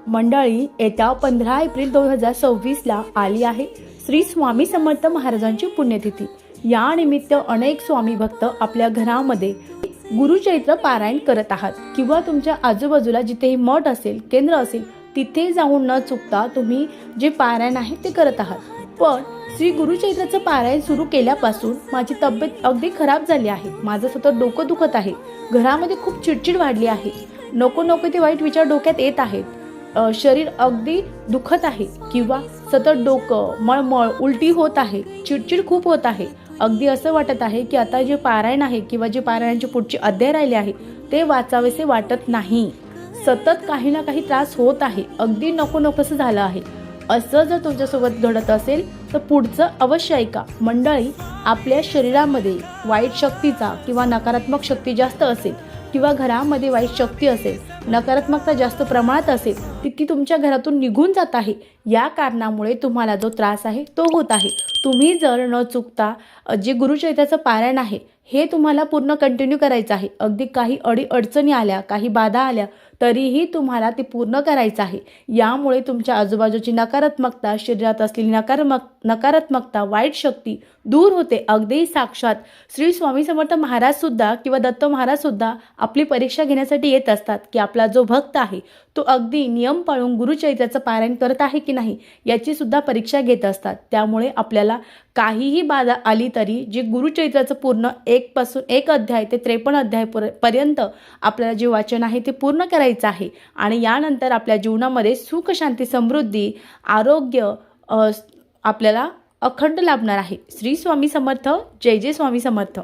मंडळी येत्या 15 एप्रिल 2026ला आली आहे श्री स्वामी समर्थ महाराजांची पुण्यतिथी। या निमित्त अनेक स्वामी भक्त आपल्या घरामध्ये गुरुचरित्र पारायण करत आहात किंवा तुमच्या आजूबाजूला जिथेही मठ असेल, केंद्र असेल, तिथे जाऊन न चुकता तुम्ही जे पारायण आहे ते करत आहात। पण श्री गुरुचरित्राचं पारायण सुरू केल्यापासून माझी तब्येत अगदी खराब झाली आहे। माझं सतत डोकं दुखत आहे, घरामध्ये खूप चिडचिड वाढली आहे, नको नको ते वाईट विचार डोक्यात येत आहेत, शरीर अगदी दुखत आहे किंवा सतत डोकं मळमळ उलटी होत आहे, चिडचिड खूप होत आहे। अगदी असं वाटत आहे की आता जे पारायण आहे किंवा जे पारायणाचे पुढचे अध्याय राहिले आहे ते वाचावेसे वाटत नाही। सतत काही ना काही त्रास होत आहे, अगदी नको नकोसं झालं आहे। असं जर तुमच्यासोबत घडत असेल तर पुढचं अवश्य ऐका। मंडळी, आपल्या शरीरामध्ये वाईट शक्तीचा किंवा नकारात्मक शक्ती जास्त असेल किंवा घरामध्ये वाईट शक्ती असेल, नकारात्मकता जास्त प्रमाणात असेल, ती तुमच्या घरातून निघून जात आहे। या कारणामुळे तुम्हाला जो त्रास आहे तो होत आहे। तुम्ही जर न चुकता जे गुरुचरित्राचं पारायण आहे हे तुम्हाला पूर्ण कंटिन्यू करायचं आहे। अगदी काही अडचणी आल्या, काही बाधा आल्या तरीही तुम्हाला ते पूर्ण करायचं आहे। यामुळे तुमच्या आजूबाजूची नकारात्मकता, शरीरात असलेली नकारात्मकता, वाईट शक्ती दूर होते। अगदी साक्षात श्री स्वामी समर्थ महाराज सुद्धा किंवा दत्त महाराज सुद्धा आपली परीक्षा घेण्यासाठी येत असतात की आपला जो भक्त आहे तो अगदी नियम पाळून गुरुचरित्राचं पारायण करत आहे की नाही याची सुद्धा परीक्षा घेत असतात। त्यामुळे आपल्याला काहीही बाधा आली तरी जे गुरुचरित्राचं पूर्ण 1 अध्याय ते 53 अध्याय पर्यंत आपल्याला जे वाचन आहे ते पूर्ण करायचं आहे। आणि यानंतर आपल्या जीवनामध्ये सुख, शांती, समृद्धी, आरोग्य आपल्याला अखंड लाभणार आहे। श्री स्वामी समर्थ। जय जय स्वामी समर्थ।